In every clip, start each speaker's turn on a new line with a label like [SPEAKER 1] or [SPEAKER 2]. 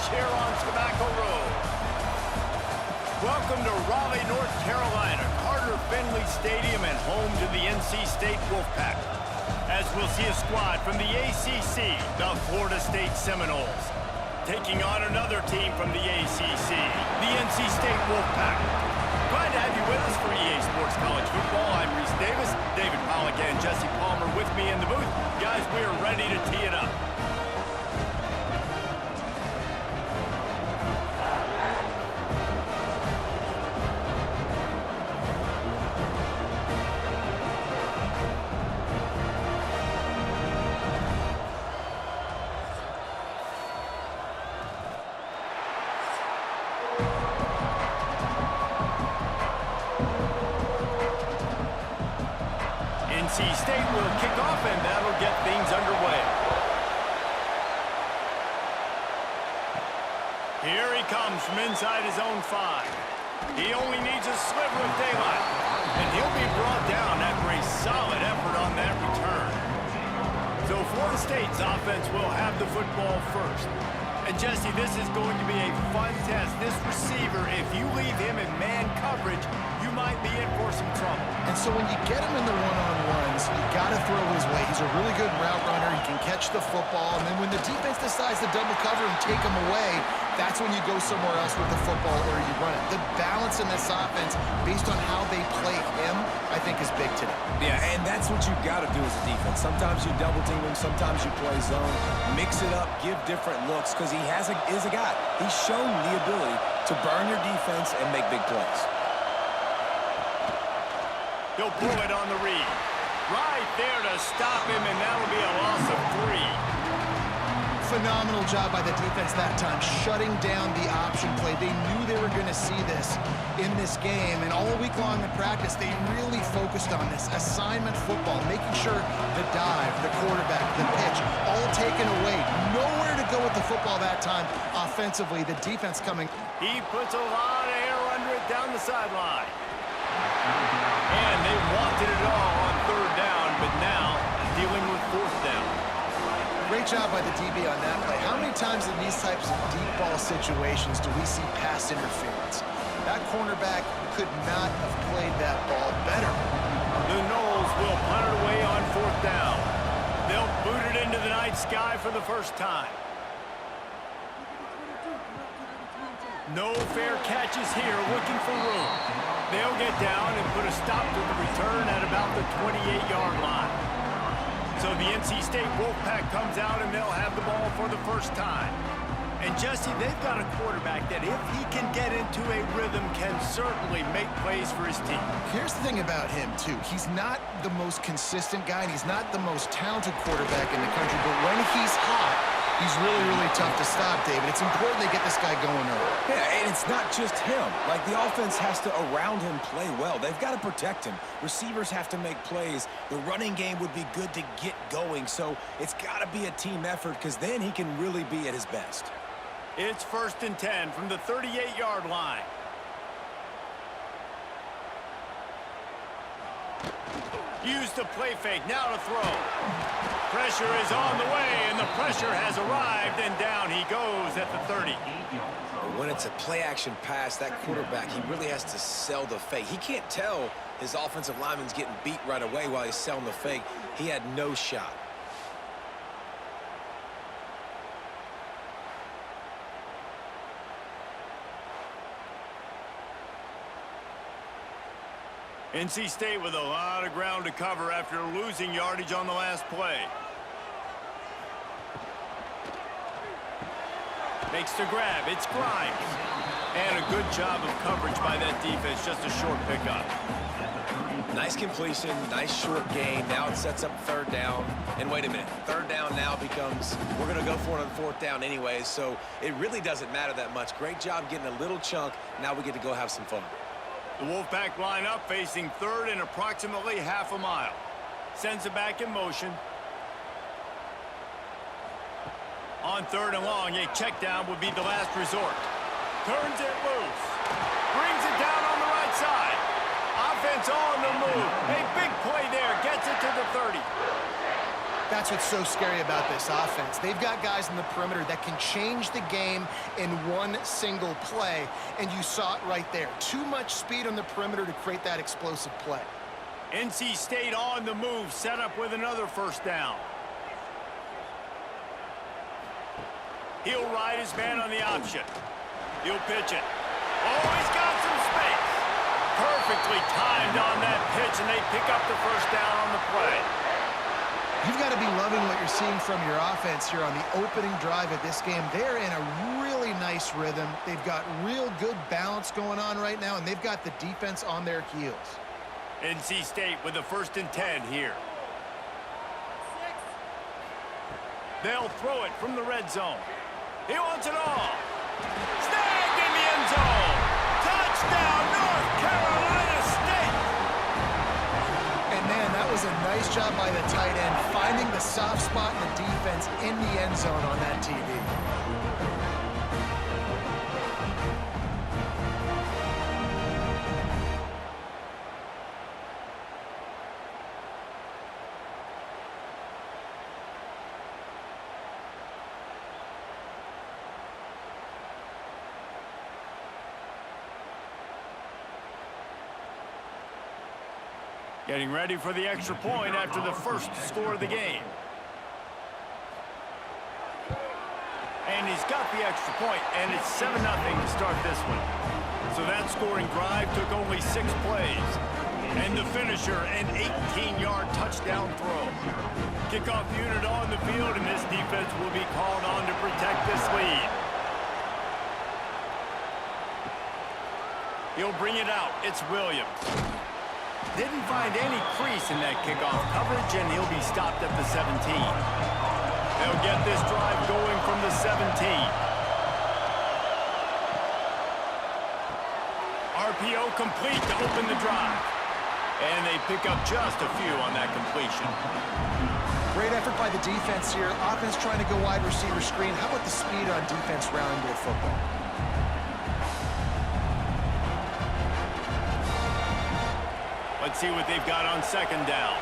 [SPEAKER 1] here on Tobacco Road. Welcome to Raleigh, North Carolina, Carter Finley Stadium and home to the NC State Wolfpack. As we'll see a squad from the ACC, the Florida State Seminoles, taking on another team from the ACC, the NC State Wolfpack. Glad to have you with us for EA Sports College Football. I'm Reese Davis, David Pollack and Jesse Palmer with me in the booth. Guys, we are ready to tee it up. NC State will kick off, and that'll get things underway. Here he comes from inside his own 5. He only needs a sliver of daylight, and he'll be brought down after a solid effort on that return. So Florida State's offense will have the football first. And Jesse, this is going to be a fun test. This receiver, if you leave him in man coverage, you might be in for some trouble.
[SPEAKER 2] And so when you get him in the one-on-ones, you got to throw his way. He's a really good route runner. He can catch the football. And then when the defense decides to double cover and take him away, that's when you go somewhere else with the football or you run it. The balance in this offense, based on how they play him, I think is big today.
[SPEAKER 3] Yeah, and that's what you got to do as a defense. Sometimes you double team him, sometimes you play zone. Mix it up, give different looks, because he is a guy. He's shown the ability to burn your defense and make big plays.
[SPEAKER 1] He'll pull it on the read. Right there to stop him, and that'll be a loss of 3.
[SPEAKER 2] Phenomenal job by the defense that time, shutting down the option play. They knew they were going to see this in this game, and all week long in practice, they really focused on this assignment football, making sure the dive, the quarterback, the pitch, all taken away. Nowhere to go with the football that time offensively. The defense coming.
[SPEAKER 1] He puts a lot of air under it down the sideline. And they wanted it all on 3rd down, but now dealing with 4th down.
[SPEAKER 2] Great job by the DB on that play. How many times in these types of deep ball situations do we see pass interference? That cornerback could not have played that ball better.
[SPEAKER 1] The Noles will punt it away on 4th down. They'll boot it into the night sky for the first time. No fair catches here, looking for room. They'll get down and put a stop to the return at about the 28-yard line. So the NC State Wolfpack comes out and they'll have the ball for the first time. And Jesse, they've got a quarterback that if he can get into a rhythm can certainly make plays for his team.
[SPEAKER 2] Here's the thing about him, too. He's not the most consistent guy, and he's not the most talented quarterback in the country, but when he's hot, he's really, really tough to stop, David. It's important they get this guy going early.
[SPEAKER 3] Yeah, and it's not just him. Like, the offense has to, around him, play well. They've got to protect him. Receivers have to make plays. The running game would be good to get going, so it's got to be a team effort because then he can really be at his best.
[SPEAKER 1] It's 1st and 10 from the 38-yard line. Use the play fake, now to throw. Pressure is on the way, and the pressure has arrived, and down he goes at the 30.
[SPEAKER 3] When it's a play-action pass, that quarterback, he really has to sell the fake. He can't tell his offensive lineman's getting beat right away while he's selling the fake. He had no shot.
[SPEAKER 1] NC State with a lot of ground to cover after losing yardage on the last play. Makes the grab. It's Grimes. And a good job of coverage by that defense. Just a short pickup.
[SPEAKER 3] Nice completion, nice short gain. Now it sets up 3rd down. And wait a minute, 3rd down now becomes, we're going to go for it on 4th down anyways, so it really doesn't matter that much. Great job getting a little chunk. Now we get to go have some fun.
[SPEAKER 1] The Wolfpack line up, facing 3rd and approximately half a mile. Sends it back in motion. On 3rd and long, a check down would be the last resort. Turns it loose. Brings it down on the right side. Offense on the move. A big play there. Gets it to the 30.
[SPEAKER 2] That's what's so scary about this offense. They've got guys in the perimeter that can change the game in one single play, and you saw it right there. Too much speed on the perimeter to create that explosive play.
[SPEAKER 1] NC State on the move, set up with another first down. He'll ride his man on the option. He'll pitch it. Oh, he's got some space. Perfectly timed on that pitch, and they pick up the first down on the play.
[SPEAKER 2] You've got to be loving what you're seeing from your offense here on the opening drive of this game. They're in a really nice rhythm. They've got real good balance going on right now, and they've got the defense on their heels.
[SPEAKER 1] NC State with a 1st and 10 here. They'll throw it from the red zone. He wants it all. Snagged in the end zone. Touchdown, North Carolina State.
[SPEAKER 2] And man, that was a nice job by the tight end, finding the soft spot in the defense in the end zone on that TV.
[SPEAKER 1] Getting ready for the extra point after the first score of the game. And he's got the extra point, and it's 7-0 to start this one. So that scoring drive took only 6 plays. And the finisher, an 18-yard touchdown throw. Kickoff unit on the field, and this defense will be called on to protect this lead. He'll bring it out. It's Williams. Didn't find any crease in that kickoff coverage, and he'll be stopped at the 17. They'll get this drive going from the 17. RPO complete to open the drive. And they pick up just a few on that completion.
[SPEAKER 2] Great effort by the defense here. Offense trying to go wide receiver screen. How about the speed on defense rounding the football?
[SPEAKER 1] Let's see what they've got on 2nd down.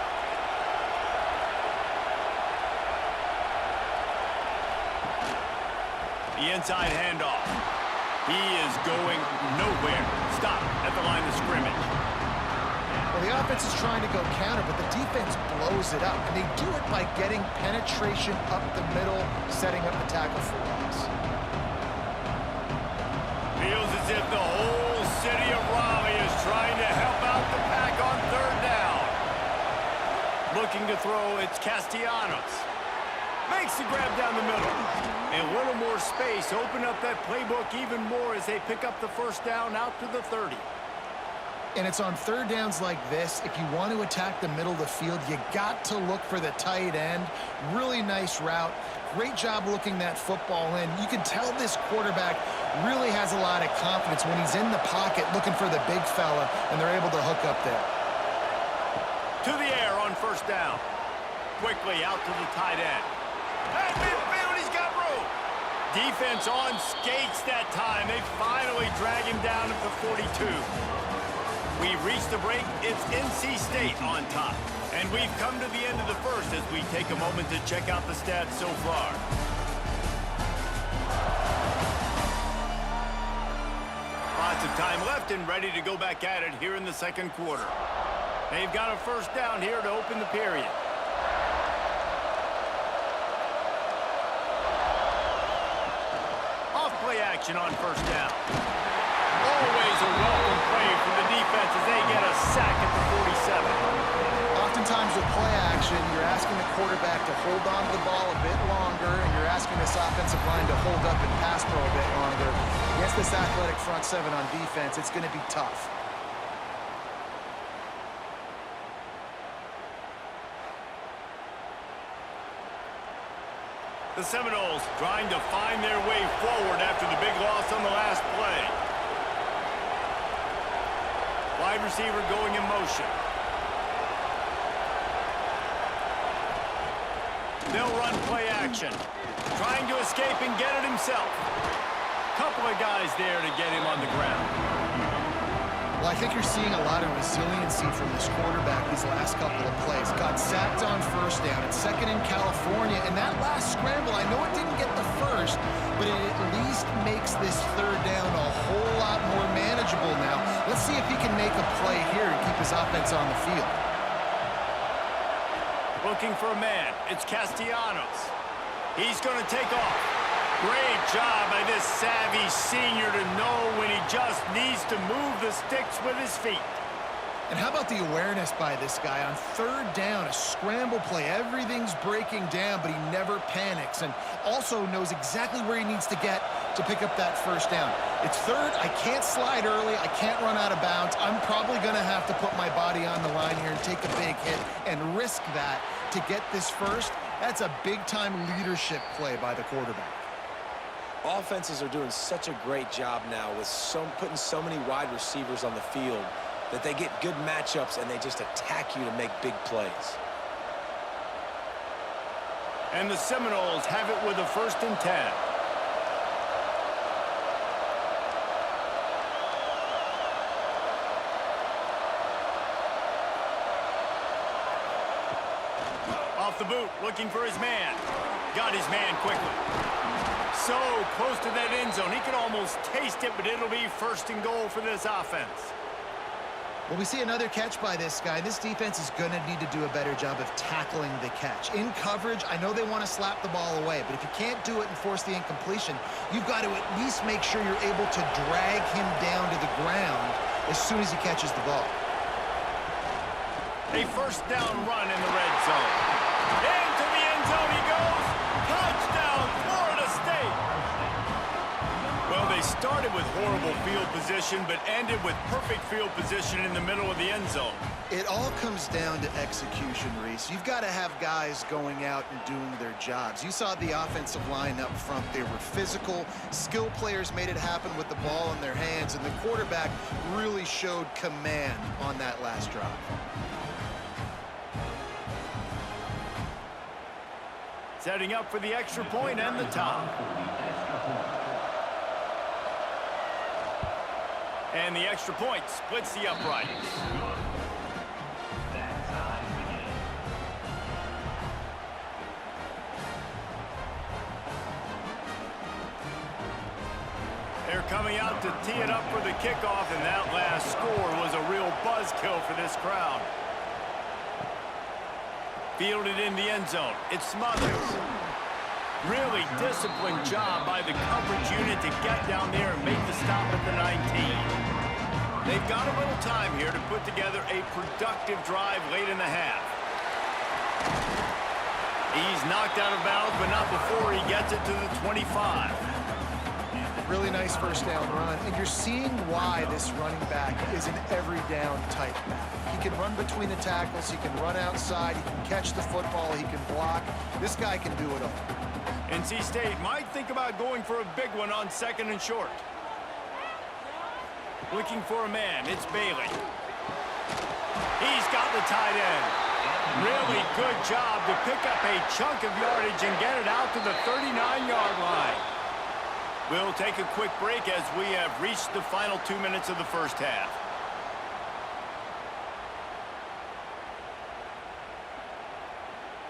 [SPEAKER 1] The inside handoff. He is going nowhere. Stop at the line of scrimmage.
[SPEAKER 2] Well, the offense is trying to go counter, but the defense blows it up. And they do it by getting penetration up the middle, setting up the tackle for loss.
[SPEAKER 1] Feels as if the whole city of Raleigh is trying to help out the pack on 3rd down. Looking to throw, it's Castellanos. Makes the grab down the middle. And a little more space. Open up that playbook even more as they pick up the first down out to the 30.
[SPEAKER 2] And it's on 3rd downs like this. If you want to attack the middle of the field, you got to look for the tight end. Really nice route. Great job looking that football in. You can tell this quarterback really has a lot of confidence when he's in the pocket looking for the big fella, and they're able to hook up there.
[SPEAKER 1] To the air on 1st down. Quickly out to the tight end. At midfield, he's got room. Defense on skates that time. They finally drag him down at the 42. We've reached the break. It's NC State on top. And we've come to the end of the first as we take a moment to check out the stats so far. Lots of time left and ready to go back at it here in the 2nd quarter. They've got a first down here to open the period. Off-play action on 1st down. Always a welcome play from the defense as they get a sack at the 47.
[SPEAKER 2] Oftentimes with play action, you're asking the quarterback to hold on to the ball a bit longer, and you're asking this offensive line to hold up and pass pro a bit longer. Against this athletic front 7 on defense, it's going to be tough.
[SPEAKER 1] The Seminoles trying to find their way forward after the big loss on the last play. Wide receiver going in motion. They'll run play action. Trying to escape and get it himself. Couple of guys there to get him on the ground.
[SPEAKER 2] Well, I think you're seeing a lot of resiliency from this quarterback these last couple of plays. Got sacked on first down. It's second in California. And that last scramble, I know it didn't get the first, but it at least makes this third down a whole lot more manageable now. Let's see if he can make a play here and keep his offense on the field.
[SPEAKER 1] Looking for a man. It's Castellanos. He's going to take off. Great job by this savvy senior to know when he just needs to move the sticks with his feet.
[SPEAKER 2] And how about the awareness by this guy on third down, a scramble play. Everything's breaking down, but he never panics and also knows exactly where he needs to get to pick up that first down. It's third. I can't slide early. I can't run out of bounds. I'm probably going to have to put my body on the line here and take a big hit and risk that to get this first. That's a big-time leadership play by the quarterback.
[SPEAKER 3] Offenses are doing such a great job now with putting so many wide receivers on the field that they get good matchups and they just attack you to make big plays.
[SPEAKER 1] And the Seminoles have it with a 1st and 10. Off the boot, looking for his man. Got his man quickly. So close to that end zone. He could almost taste it, but it'll be 1st and goal for this offense.
[SPEAKER 2] Well, we see another catch by this guy. This defense is going to need to do a better job of tackling the catch. In coverage, I know they want to slap the ball away, but if you can't do it and force the incompletion, you've got to at least make sure you're able to drag him down to the ground as soon as he catches the ball.
[SPEAKER 1] A 1st down run in the red zone. Into the end zone he goes. Touchdown, Florida State. Well, they started with horrible field position, but ended with perfect field position in the middle of the end zone.
[SPEAKER 2] It all comes down to execution, Reese. You've got to have guys going out and doing their jobs. You saw the offensive line up front. They were physical. Skill players made it happen with the ball in their hands, and the quarterback really showed command on that last drive.
[SPEAKER 1] Setting up for the extra point and the top. And the extra point splits the uprights. They're coming out to tee it up for the kickoff, and that last score was a real buzzkill for this crowd. Fielded in the end zone. It's Smothers. Really disciplined job by the coverage unit to get down there and make the stop at the 19. They've got a little time here to put together a productive drive late in the half. He's knocked out of bounds, but not before he gets it to the 25.
[SPEAKER 2] Really nice 1st down run, and you're seeing why this running back is an every down type back. He can run between the tackles, he can run outside, he can catch the football, he can block. This guy can do it all.
[SPEAKER 1] NC State might think about going for a big one on 2nd and short. Looking for a man, it's Bailey. He's got the tight end. Really good job to pick up a chunk of yardage and get it out to the 39-yard line. We'll take a quick break as we have reached the final 2 minutes of the first half.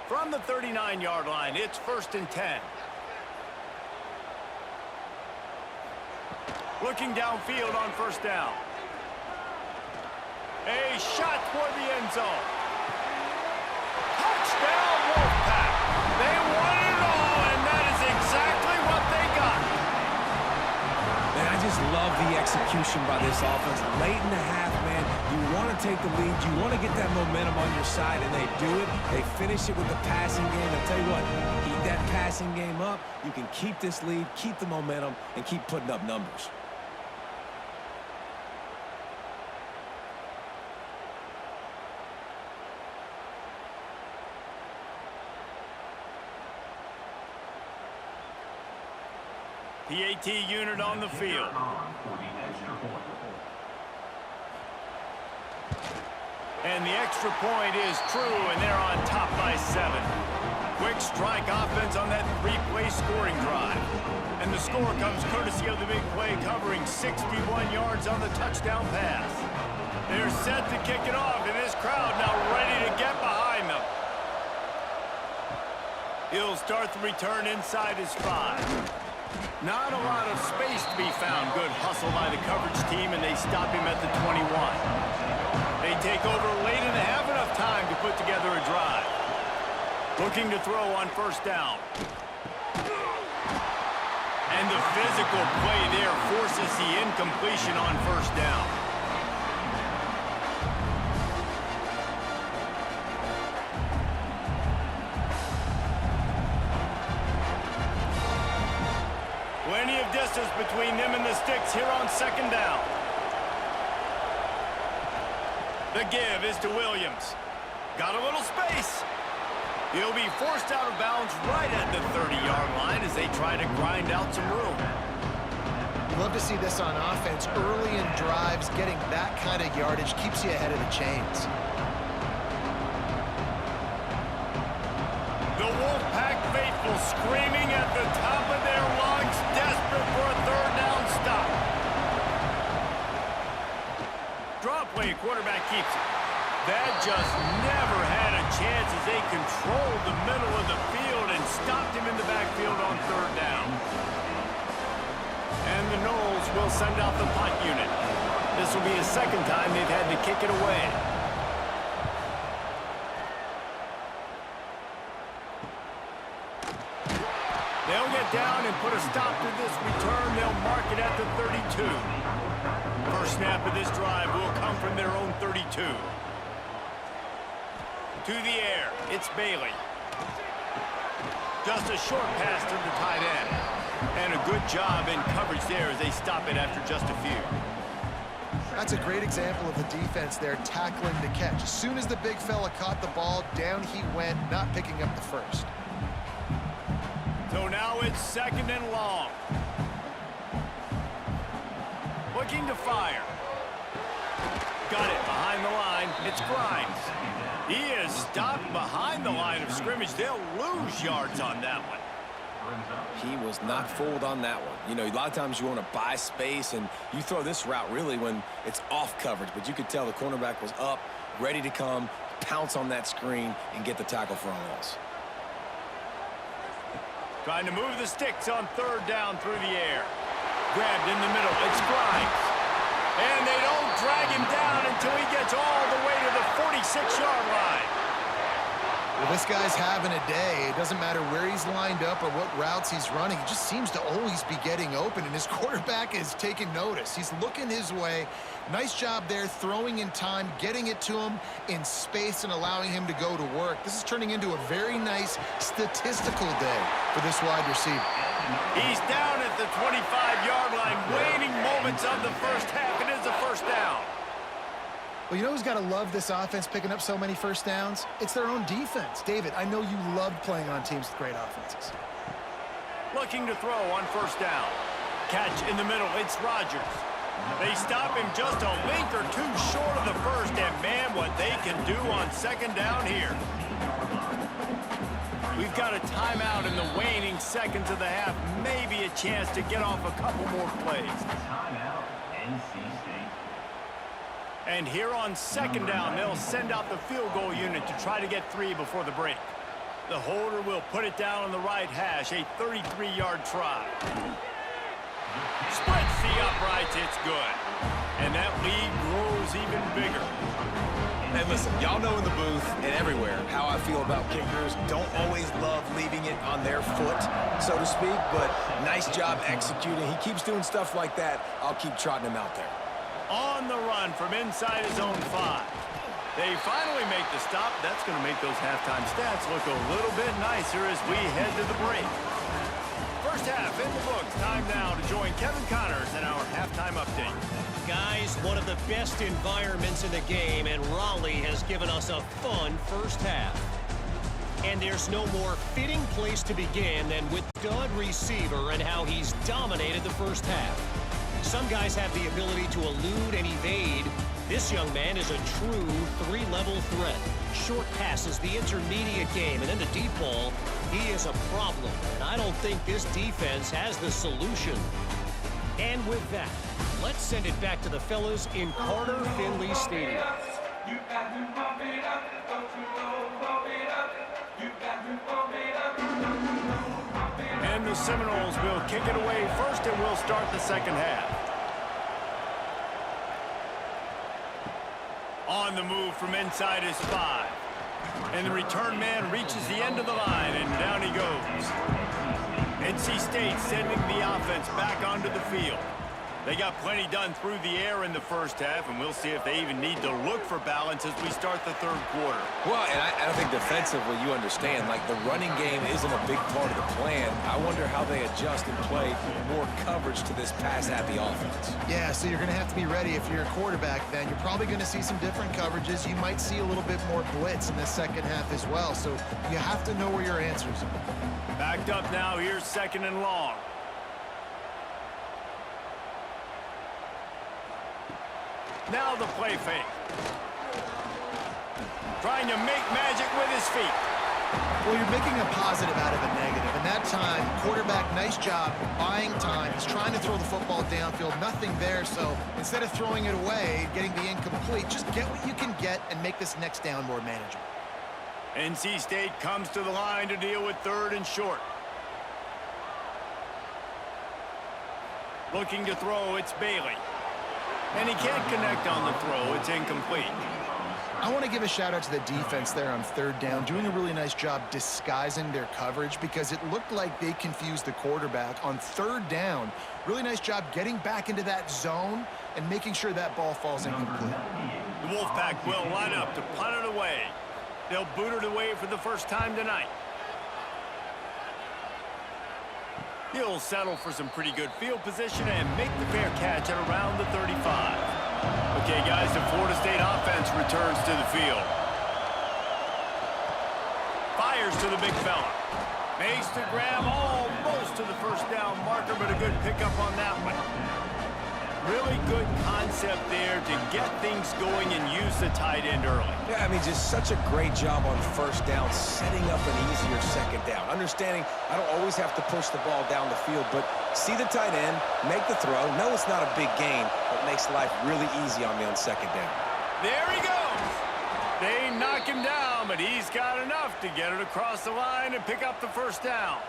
[SPEAKER 1] From the 39-yard line, it's 1st and 10. Looking downfield on 1st down. A shot toward the end zone. Touchdown, Wolfpack. They won it all, and that is exactly what they got.
[SPEAKER 3] Man, I just love the execution by this offense. Late in the half, man, you want to take the lead. You want to get that momentum on your side, and they do it. They finish it with the passing game. I'll tell you what, keep that passing game up. You can keep this lead, keep the momentum, and keep putting up numbers.
[SPEAKER 1] PAT unit on the field. And the extra point is true, and they're on top by 7. Quick strike offense on that 3-play scoring drive. And the score comes courtesy of the big play covering 61 yards on the touchdown pass. They're set to kick it off, and this crowd now ready to get behind them. He'll start the return inside his 5. Not a lot of space to be found. Good hustle by the coverage team, and they stop him at the 21. They take over late and have enough time to put together a drive. Looking to throw on first down. And the physical play there forces the incompletion on first down. Plenty of distance between them and the sticks here on second down. The give is to Williams. Got a little space. He'll be forced out of bounds right at the 30-yard line as they try to grind out some room.
[SPEAKER 2] Love to see this on offense. Early in drives, getting that kind of yardage keeps you ahead of the chains.
[SPEAKER 1] The Wolfpack faithful screaming at the top of their lungs, desperate for a third down stop. Draw play, quarterback keeps it. That just never had a chance as they controlled the middle of the field and stopped him in the backfield on third down. And the Noles will send out the punt unit. This will be the second time they've had to kick it away. They'll get down and put a stop to this return. They'll mark it at the 32. First snap of this drive will come from their own 32. To the air, it's Bailey. Just a short pass to the tight end. And a good job in coverage there as they stop it after just a few.
[SPEAKER 2] That's a great example of the defense there tackling the catch. As soon as the big fella caught the ball, down he went, not picking up the first.
[SPEAKER 1] So now it's second and long. Looking to fire. Got it behind the line. It's Grimes. He is stopped behind the line of scrimmage. They'll lose yards on that one.
[SPEAKER 3] He was not fooled on that one. You know, a lot of times you want to buy space, and you throw this route really when it's off coverage. But you could tell the cornerback was up, ready to come, pounce on that screen, and get the tackle for a loss.
[SPEAKER 1] Trying to move the sticks on third down through the air. Grabbed in the middle. It's Grimes. And they don't drag him down until he gets all the way to the 46-yard line.
[SPEAKER 2] Well, this guy's having a day. It doesn't matter where he's lined up or what routes he's running. He just seems to always be getting open, and his quarterback is taking notice. He's looking his way. Nice job there, throwing in time, getting it to him in space and allowing him to go to work. This is turning into a very nice statistical day for this wide receiver.
[SPEAKER 1] He's down at the 25-yard line, waning moments of the first half. It is a first down.
[SPEAKER 2] Well, you know who's got to love this offense picking up so many first downs? It's their own defense. David, I know you loved playing on teams with great offenses.
[SPEAKER 1] Looking to throw on first down. Catch in the middle. It's Rodgers. They stop him just a link or two short of the first, and man, what they can do on second down here. We've got a timeout in the waning seconds of the half. Maybe a chance to get off a couple more plays.
[SPEAKER 4] Timeout, NC State.
[SPEAKER 1] And here on second down, they'll send out the field goal unit to try to get 3 before the break. The holder will put it down on the right hash, a 33-yard try. Splits the uprights, it's good. And that lead grows even bigger.
[SPEAKER 3] And listen, y'all know in the booth and everywhere how I feel about kickers. Don't always love leaving it on their foot, so to speak, but nice job executing. He keeps doing stuff like that. I'll keep trotting him out there.
[SPEAKER 1] On the run from inside his own 5. They finally make the stop. That's going to make those halftime stats look a little bit nicer as we head to the break. First half in the books. Time now to join Kevin Connors in our halftime update.
[SPEAKER 5] Guys, one of the best environments in the game, and Raleigh has given us a fun first half. And there's no more fitting place to begin than with stud receiver and how he's dominated the first half. Some guys have the ability to elude and evade. This young man is a true 3-level threat. Short passes, the intermediate game, and then the deep ball. He is a problem, and I don't think this defense has the solution. And with that, Let's send it back to the fellas in Carter Finley Stadium.
[SPEAKER 1] And the Seminoles will kick it away first, and we'll start the second half. On the move from inside his 5. And the return man reaches the end of the line, and down he goes. NC State sending the offense back onto the field. They got plenty done through the air in the first half, and we'll see if they even need to look for balance as we start the third quarter.
[SPEAKER 3] Well, and I think defensively, you understand, like the running game isn't a big part of the plan. I wonder how they adjust and play more coverage to this pass-happy offense.
[SPEAKER 2] Yeah, so you're going to have to be ready if you're a quarterback then. You're probably going to see some different coverages. You might see a little bit more blitz in the second half as well, so you have to know where your answers are.
[SPEAKER 1] Backed up now, here's 2nd and long. Now the play fake. Trying to make magic with his feet.
[SPEAKER 2] Well, you're making a positive out of a negative. And that time, quarterback, nice job buying time. He's trying to throw the football downfield. Nothing there, so instead of throwing it away, getting the incomplete, just get what you can get and make this next down more manageable.
[SPEAKER 1] NC State comes to the line to deal with 3rd and short. Looking to throw, it's Bailey. And he can't connect on the throw. It's incomplete.
[SPEAKER 2] I want to give a shout out to the defense there on 3rd down, doing a really nice job disguising their coverage because it looked like they confused the quarterback on 3rd down. Really nice job getting back into that zone and making sure that ball falls incomplete.
[SPEAKER 1] The Wolfpack will line up to punt it away. They'll boot it away for the first time tonight. He'll settle for some pretty good field position and make the fair catch at around the 35. Okay, guys, the Florida State offense returns to the field. Fires to the big fella. Makes the grab almost to the first down marker, but a good pickup on that one. Really good concept there to get things going and use the tight end early.
[SPEAKER 3] Yeah, I mean, just such a great job on 1st down, setting up an easier 2nd down. Understanding I don't always have to push the ball down the field, but see the tight end, make the throw. No, it's not a big gain, but makes life really easy on me on 2nd down.
[SPEAKER 1] There he goes. They knock him down, but he's got enough to get it across the line and pick up the 1st down.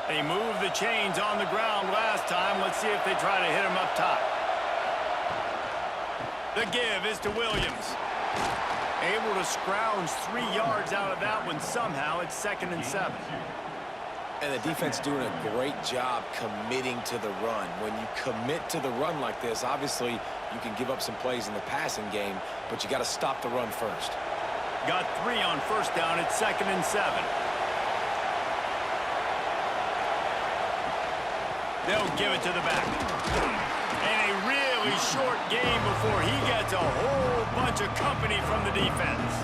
[SPEAKER 1] They moved the chains on the ground last time. Let's see if they try to hit him up top. The give is to Williams. Able to scrounge 3 yards out of that one somehow. It's 2nd and 7.
[SPEAKER 3] And the defense doing a great job committing to the run. When you commit to the run like this, obviously you can give up some plays in the passing game, but you got to stop the run first.
[SPEAKER 1] Got 3 on 1st down. It's 2nd and 7. They'll give it to the back. And a really short game before he gets a whole bunch of company from the defense.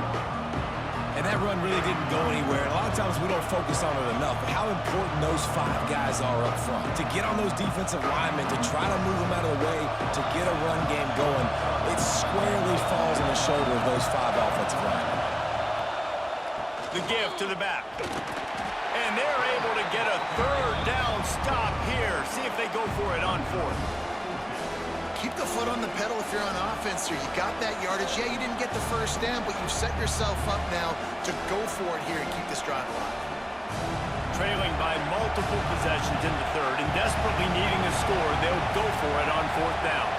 [SPEAKER 3] And that run really didn't go anywhere. And a lot of times we don't focus on it enough, but how important those 5 guys are up front. To get on those defensive linemen, to try to move them out of the way, to get a run game going, it squarely falls on the shoulder of those 5 offensive linemen.
[SPEAKER 1] The give to the back. And they're able to get a 3rd down stop here. See if they go for it on 4th.
[SPEAKER 2] Keep the foot on the pedal if you're on offense here. You got that yardage. Yeah, you didn't get the 1st down, but you've set yourself up now to go for it here and keep this drive alive.
[SPEAKER 1] Trailing by multiple possessions in the 3rd and desperately needing a score, they'll go for it on 4th down.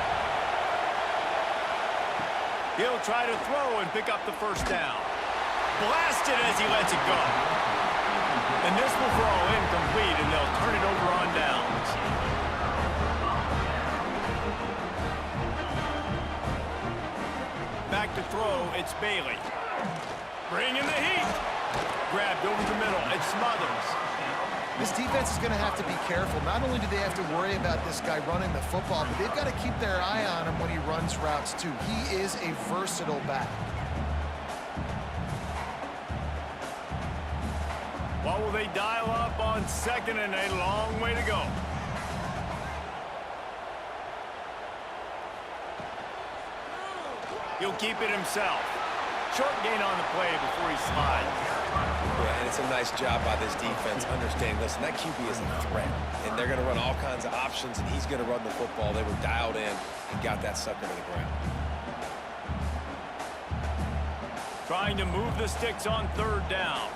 [SPEAKER 1] He'll try to throw and pick up the 1st down. Blasted as he lets it go. And this will throw incomplete, and they'll turn it over on downs. Back to throw, it's Bailey. Bringing the heat. Grabbed over the middle, it's Smothers.
[SPEAKER 2] This defense is going to have to be careful. Not only do they have to worry about this guy running the football, but they've got to keep their eye on him when he runs routes, too. He is a versatile back.
[SPEAKER 1] What will they dial up on 2nd and a long way to go? He'll keep it himself. Short gain on the play before he slides.
[SPEAKER 3] Yeah, and it's a nice job by this defense understanding, listen, that QB is a threat, and they're going to run all kinds of options, and he's going to run the football. They were dialed in and got that sucker to the ground.
[SPEAKER 1] Trying to move the sticks on third down.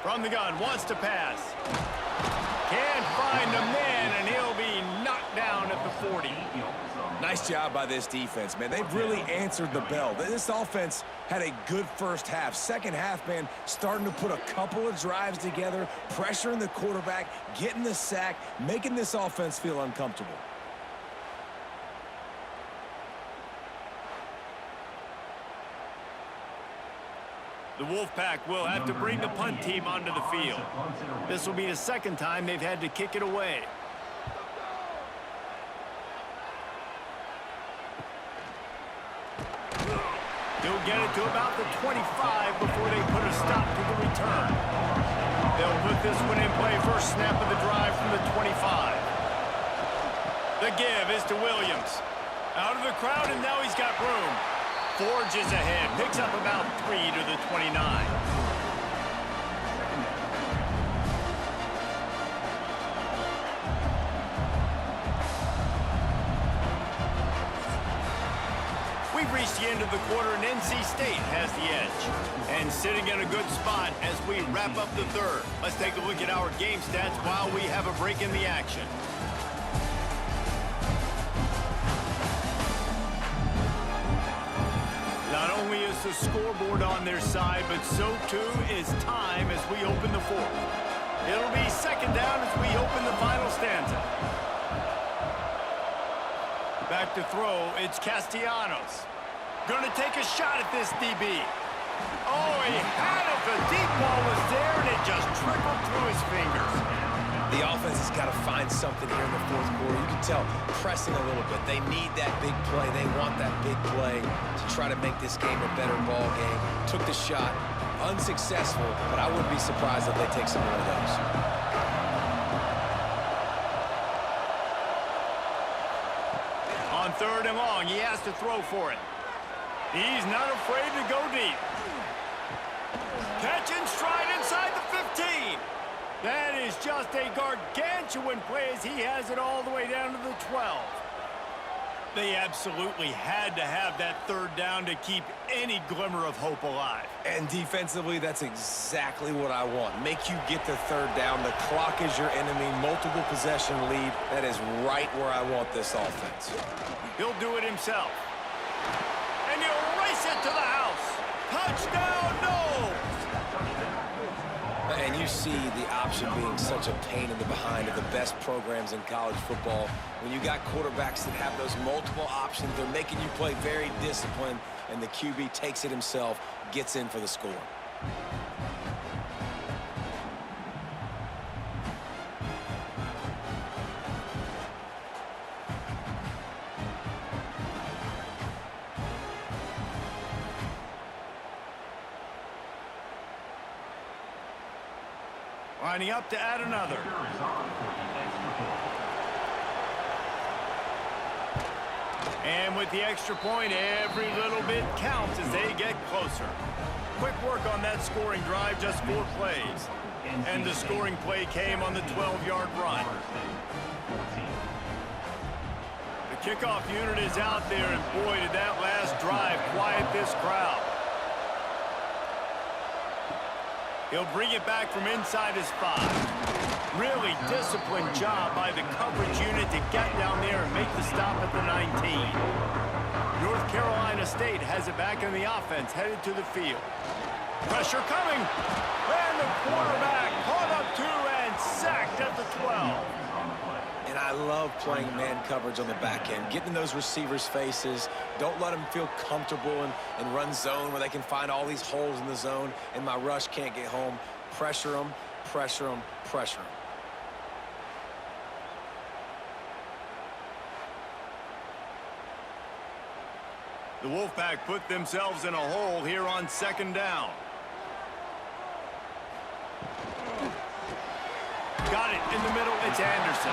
[SPEAKER 1] From the gun, wants to pass. Can't find a man, and he'll be knocked down at the 40.
[SPEAKER 3] Nice job by this defense, man. They've really answered the bell. This offense had a good first half. Second half, man, starting to put a couple of drives together, pressuring the quarterback, getting the sack, making this offense feel uncomfortable.
[SPEAKER 1] The Wolfpack will have to bring the punt team onto the field. This will be the second time they've had to kick it away. They'll get it to about the 25 before they put a stop to the return. They'll put this one in play first snap of the drive from the 25. The give is to Williams. Out of the crowd, and now he's got room. Forges ahead, picks up about 3 to the 29. We've reached the end of the quarter, and NC State has the edge. And sitting in a good spot as we wrap up the third. Let's take a look at our game stats while we have a break in the action. Not only is the scoreboard on their side, but so too is time as we open the fourth. It'll be second down as we open the final stanza. Back to throw, it's Castellanos. Gonna take a shot at this DB. Oh, he had it. The deep ball was there, and it just trickled through his fingers.
[SPEAKER 3] The offense has got to find something here in the fourth quarter. You can tell, pressing a little bit. They need that big play. They want that big play to try to make this game a better ball game. Took the shot, unsuccessful, but I wouldn't be surprised if they take some more of those.
[SPEAKER 1] On third and long, he has to throw for it. He's not afraid to go deep. Catch and stride inside the 15. That is just a gargantuan play as he has it all the way down to the 12. They absolutely had to have that third down to keep any glimmer of hope alive.
[SPEAKER 3] And defensively, that's exactly what I want. Make you get the third down. The clock is your enemy. Multiple possession lead. That is right where I want this offense.
[SPEAKER 1] He'll do it himself. And he'll race it to the house. Touchdown, no!
[SPEAKER 3] And you see the option being such a pain in the behind of the best programs in college football. When you got quarterbacks that have those multiple options, they're making you play very disciplined, and the QB takes it himself, gets in for the score.
[SPEAKER 1] Lining up to add another. And with the extra point, every little bit counts as they get closer. Quick work on that scoring drive, just 4 plays. And the scoring play came on the 12-yard run. The kickoff unit is out there, and boy, did that last drive quiet this crowd. He'll bring it back from inside his 5. Really disciplined job by the coverage unit to get down there and make the stop at the 19. North Carolina State has it back in the offense, headed to the field. Pressure coming. And the quarterback caught up to and sacked at the 12.
[SPEAKER 3] And I love playing man coverage on the back end, getting in those receivers' faces. Don't let them feel comfortable and run zone where they can find all these holes in the zone and my rush can't get home. Pressure them, pressure them, pressure them.
[SPEAKER 1] The Wolfpack put themselves in a hole here on second down. got it in the middle. It's Anderson.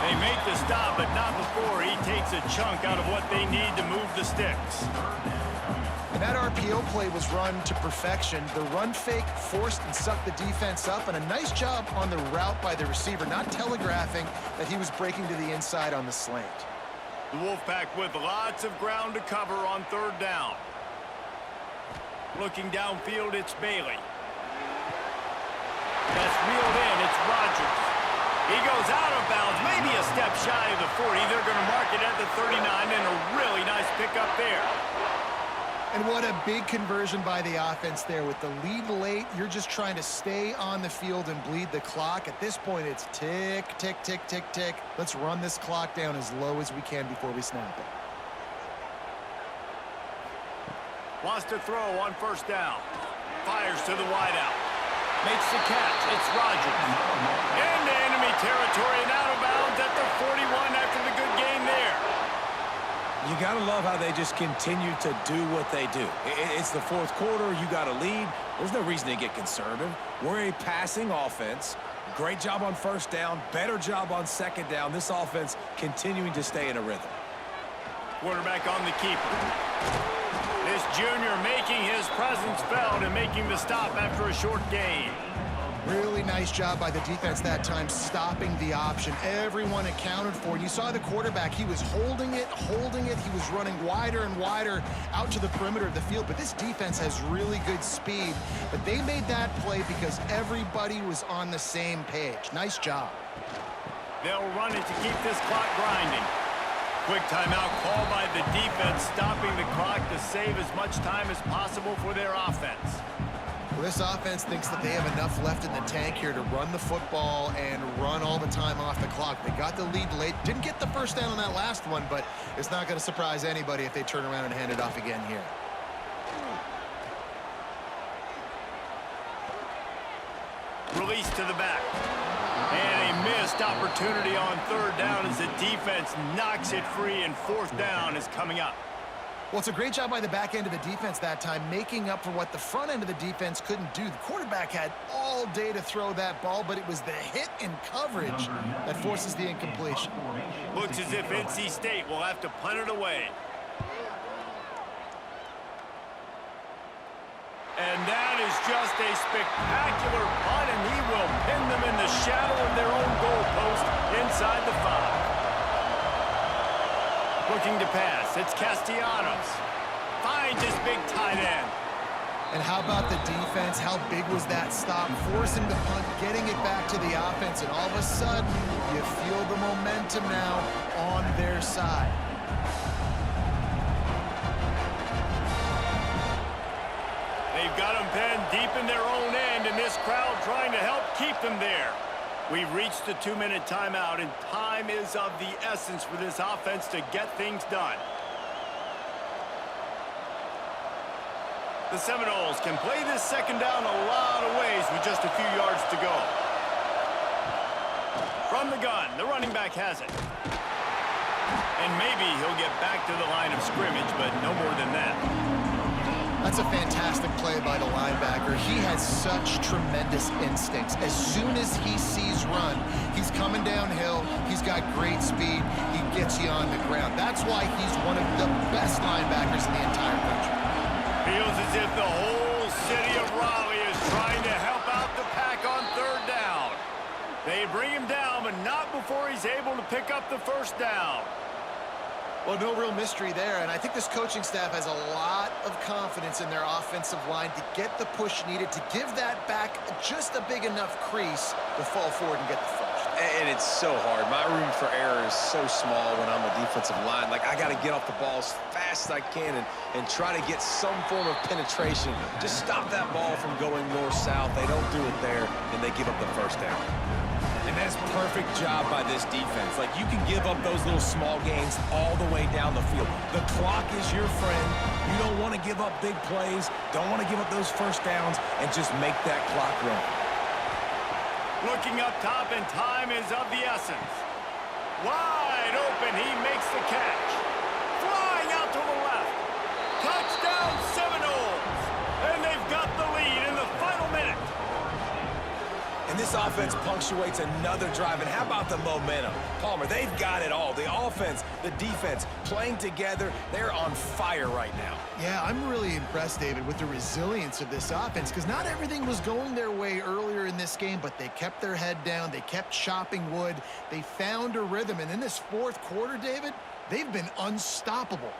[SPEAKER 1] They make the stop, but not before he takes a chunk out of what they need to move the sticks.
[SPEAKER 2] And that RPO play was run to perfection. The run fake forced and sucked the defense up, and a nice job on the route by the receiver, not telegraphing that he was breaking to the inside on the slant.
[SPEAKER 1] The Wolfpack with lots of ground to cover on third down. Looking downfield, it's Bailey. That's reeled in. It's Rodgers. He goes out of bounds, maybe a step shy of the 40. They're going to mark it at the 39, and a really nice pickup there.
[SPEAKER 2] And what a big conversion by the offense there. With the lead late, you're just trying to stay on the field and bleed the clock. At this point, it's tick, tick, tick, tick, tick. Let's run this clock down as low as we can before we snap it.
[SPEAKER 1] Wants to throw on first down. Fires to the wideout. Makes the catch. It's Rodgers. Into enemy territory and out of bounds at the 41 after the good gain there.
[SPEAKER 3] You got to love how they just continue to do what they do. It's the fourth quarter. You got a lead. There's no reason to get conservative. We're a passing offense. Great job on first down. Better job on second down. This offense continuing to stay in a rhythm.
[SPEAKER 1] Quarterback on the keeper. This junior making his presence felt and making the stop after a short gain.
[SPEAKER 2] Really nice job by the defense that time, stopping the option. Everyone accounted for it. You saw the quarterback. He was holding it. He was running wider and wider out to the perimeter of the field. But this defense has really good speed. But they made that play because everybody was on the same page. Nice job.
[SPEAKER 1] They'll run it to keep this clock grinding. Quick timeout call by the defense, stopping the clock to save as much time as possible for their offense.
[SPEAKER 2] Well, this offense thinks that they have enough left in the tank here to run the football and run all the time off the clock. They got the lead late. Didn't get the first down on that last one, but it's not going to surprise anybody if they turn around and hand it off again here.
[SPEAKER 1] Release to the back. And a missed opportunity on third down as the defense knocks it free, and fourth down is coming up.
[SPEAKER 2] Well, it's a great job by the back end of the defense that time, making up for what the front end of the defense couldn't do. The quarterback had all day to throw that ball, but it was the hit and coverage that forces the incompletion.
[SPEAKER 1] Looks as if NC State will have to punt it away. And that is just a spectacular punt, and he will pin them in the shadow of their own goalpost inside the 5. Looking to pass, it's Castellanos. Finds his big tight end.
[SPEAKER 2] And how about the defense? How big was that stop? Forcing the punt, getting it back to the offense, and all of a sudden, you feel the momentum now on their side.
[SPEAKER 1] They've got them pinned deep in their own end, and this crowd trying to help keep them there. We've reached the 2-minute timeout, and time is of the essence for this offense to get things done. The Seminoles can play this second down a lot of ways with just a few yards to go. From the gun, the running back has it. And maybe he'll get back to the line of scrimmage, but no more than that.
[SPEAKER 2] That's a fantastic play by the linebacker. He has such tremendous instincts. As soon as he sees run, he's coming downhill. He's got great speed. He gets you on the ground. That's why he's one of the best linebackers in the entire country.
[SPEAKER 1] Feels as if the whole city of Raleigh is trying to help out the pack on third down. They bring him down, but not before he's able to pick up the first down.
[SPEAKER 2] Well, no real mystery there, and I think this coaching staff has a lot of confidence in their offensive line to get the push needed, to give that back just a big enough crease to fall forward and get the first.
[SPEAKER 3] And it's so hard. My room for error is so small when I'm a defensive line. Like, I got to get off the ball as fast as I can and try to get some form of penetration. Just stop that ball from going north-south. They don't do it there, and they give up the first down. And that's perfect job by this defense. Like, you can give up those little small gains all the way down the field. The clock is your friend. You don't want to give up big plays, don't want to give up those first downs, and just make that clock run.
[SPEAKER 1] Looking up top, and time is of the essence. Wide open, he makes the catch. Flying out to the left. Touchdown Seminoles! And they've got the lead in the final minute.
[SPEAKER 3] And this offense punctuates another drive. And how about the momentum? Palmer, they've got it all. The offense, the defense, playing together. They're on fire right now.
[SPEAKER 2] Yeah, I'm really impressed, David, with the resilience of this offense, because not everything was going their way earlier in this game, but they kept their head down. They kept chopping wood. They found a rhythm. And in this fourth quarter, David, they've been unstoppable.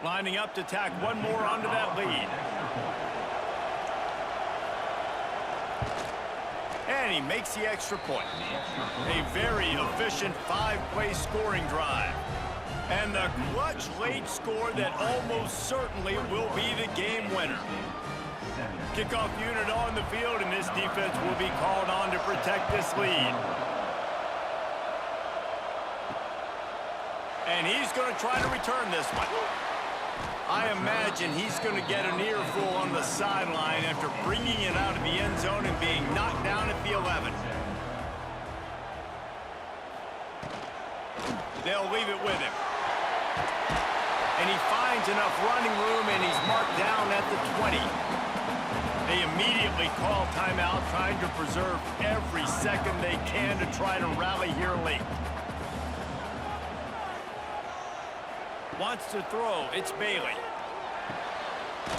[SPEAKER 1] Lining up to tack one more onto that lead. And he makes the extra point. A very efficient 5-play scoring drive. And the clutch late score that almost certainly will be the game winner. Kickoff unit on the field, and this defense will be called on to protect this lead. And he's going to try to return this one. I imagine he's going to get an earful on the sideline after bringing it out of the end zone and being knocked down at the 11. They'll leave it with him. And he finds enough running room, and he's marked down at the 20. They immediately call timeout, trying to preserve every second they can to try to rally here late. Wants to throw. It's Bailey.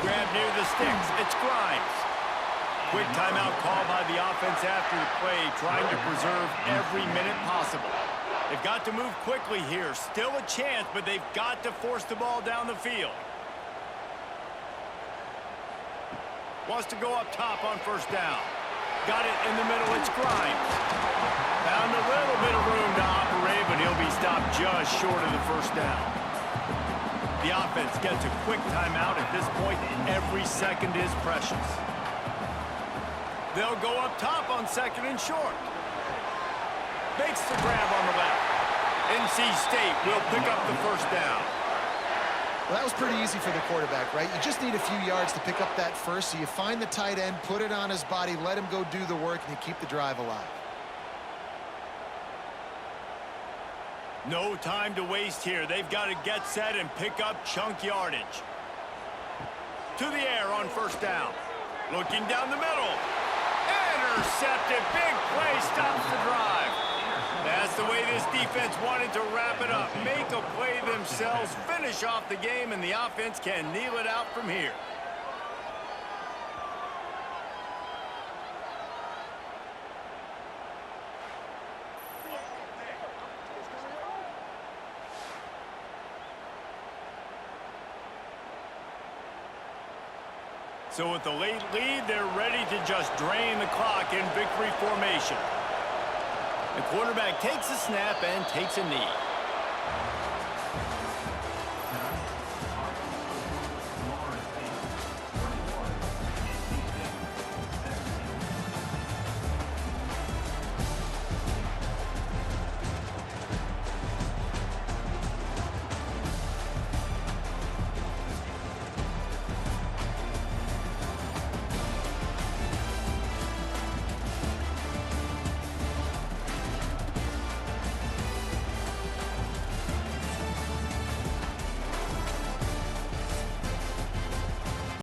[SPEAKER 1] Grab near the sticks. It's Grimes. Quick timeout call by the offense after the play, trying to preserve every minute possible. They've got to move quickly here. Still a chance, but they've got to force the ball down the field. Wants to go up top on first down. Got it in the middle. It's Grimes. Found a little bit of room to operate, but he'll be stopped just short of the first down. The offense gets a quick timeout at this point. Every second is precious. They'll go up top on second and short. Makes the grab on the left. NC State will pick up the first down.
[SPEAKER 2] Well, that was pretty easy for the quarterback, right? You just need a few yards to pick up that first, so you find the tight end, put it on his body, let him go do the work, and you keep the drive alive.
[SPEAKER 1] No time to waste here. They've got to get set and pick up chunk yardage. To the air on first down. Looking down the middle. Intercepted. Big play stops the drive. That's the way this defense wanted to wrap it up. Make a play themselves, finish off the game, and the offense can kneel it out from here. So with the late lead, they're ready to just drain the clock in victory formation. The quarterback takes a snap and takes a knee.